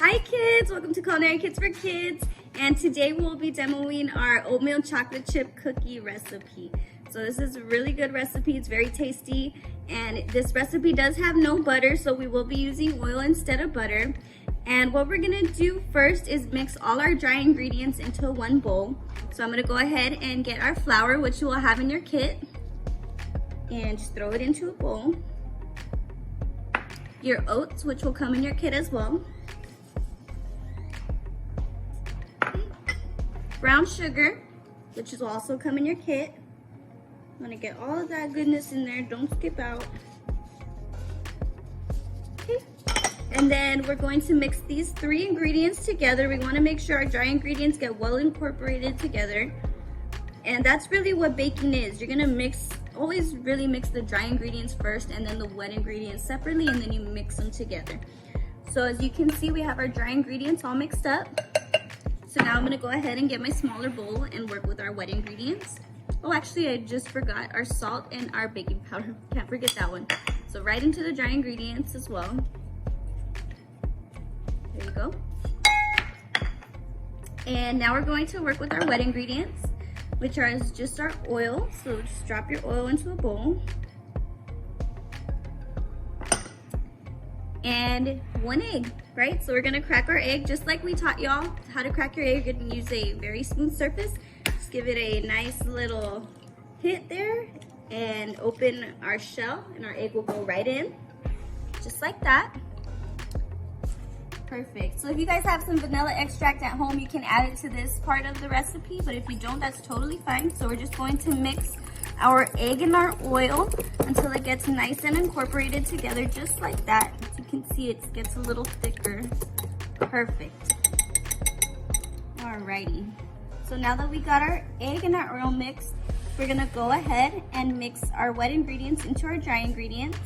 Hi kids, welcome to Culinary Kids for Kids, and today we'll be demoing our oatmeal chocolate chip cookie recipe. So this is a really good recipe, it's very tasty, and this recipe does have no butter, so we will be using oil instead of butter. And what we're gonna do first is mix all our dry ingredients into one bowl. So I'm gonna go ahead and get our flour, which you will have in your kit, and just throw it into a bowl. Your oats, which will come in your kit as well. Brown sugar, which will also come in your kit. I'm gonna get all of that goodness in there, don't skip out. Okay, and then we're going to mix these three ingredients together. We wanna make sure our dry ingredients get well incorporated together. And that's really what baking is. You're gonna always really mix the dry ingredients first and then the wet ingredients separately, and then you mix them together. So as you can see, we have our dry ingredients all mixed up. So now I'm gonna go ahead and get my smaller bowl and work with our wet ingredients. Oh, actually I just forgot our salt and our baking powder. Can't forget that one. So right into the dry ingredients as well. There you go. And now we're going to work with our wet ingredients, which are just our oil. So just drop your oil into a bowl. And 1 egg, right? So we're gonna crack our egg just like we taught y'all how to crack your egg. You're gonna use a very smooth surface. Just give it a nice little hit there and open our shell, and our egg will go right in, just like that. Perfect. So if you guys have some vanilla extract at home, you can add it to this part of the recipe, but if you don't, that's totally fine. So we're just going to mix our egg and our oil until it gets nice and incorporated together, just like that. As you can see, it gets a little thicker. Perfect. Alrighty. So now that we got our egg and our oil mixed, we're gonna go ahead and mix our wet ingredients into our dry ingredients.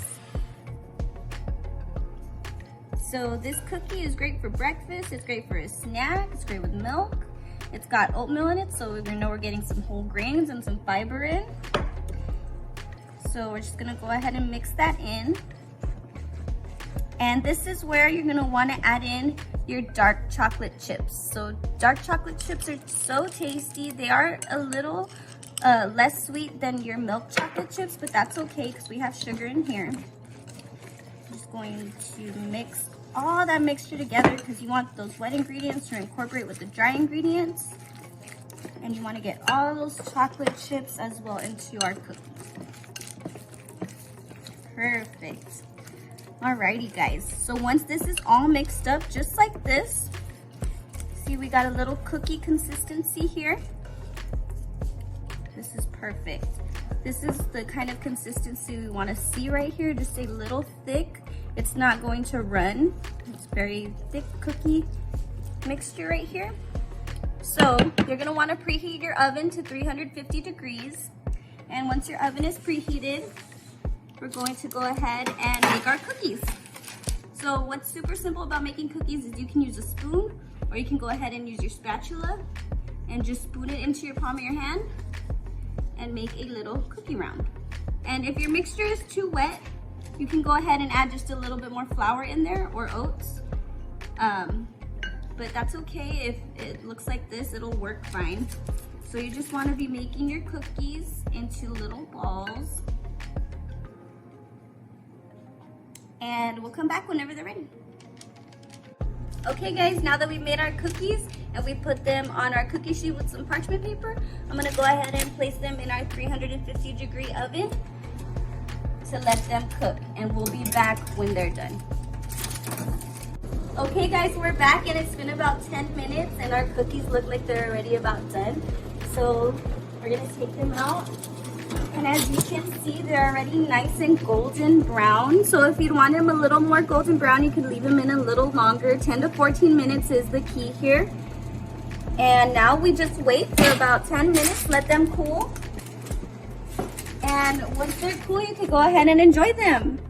So this cookie is great for breakfast, it's great for a snack, it's great with milk. It's got oatmeal in it, so we know we're getting some whole grains and some fiber in. So we're just gonna go ahead and mix that in. And this is where you're gonna wanna add in your dark chocolate chips. So dark chocolate chips are so tasty. They are a little less sweet than your milk chocolate chips, but that's okay because we have sugar in here. Just going to mix all that mixture together because you want those wet ingredients to incorporate with the dry ingredients. And you want to get all those chocolate chips as well into our cookies. Perfect. Alrighty guys, so once this is all mixed up just like this, see we got a little cookie consistency here. This is perfect. This is the kind of consistency we want to see right here, just a little thick. It's not going to run. It's very thick cookie mixture right here. So you're gonna want to preheat your oven to 350 degrees. And once your oven is preheated, we're going to go ahead and make our cookies. So what's super simple about making cookies is you can use a spoon, or you can go ahead and use your spatula and just spoon it into your palm of your hand and make a little cookie round. And if your mixture is too wet, you can go ahead and add just a little bit more flour in there or oats. But that's okay. If it looks like this, it'll work fine. So you just want to be making your cookies into little balls. And we'll come back whenever they're ready. Okay guys, now that we've made our cookies and we put them on our cookie sheet with some parchment paper, I'm gonna go ahead and place them in our 350 degree oven to let them cook, and we'll be back when they're done. Okay guys, we're back and it's been about 10 minutes and our cookies look like they're already about done. So we're gonna take them out. And as you can see, they're already nice and golden brown. So if you want them a little more golden brown, you can leave them in a little longer. 10 to 14 minutes is the key here. And now we just wait for about 10 minutes, let them cool. And once they're cool, you can go ahead and enjoy them.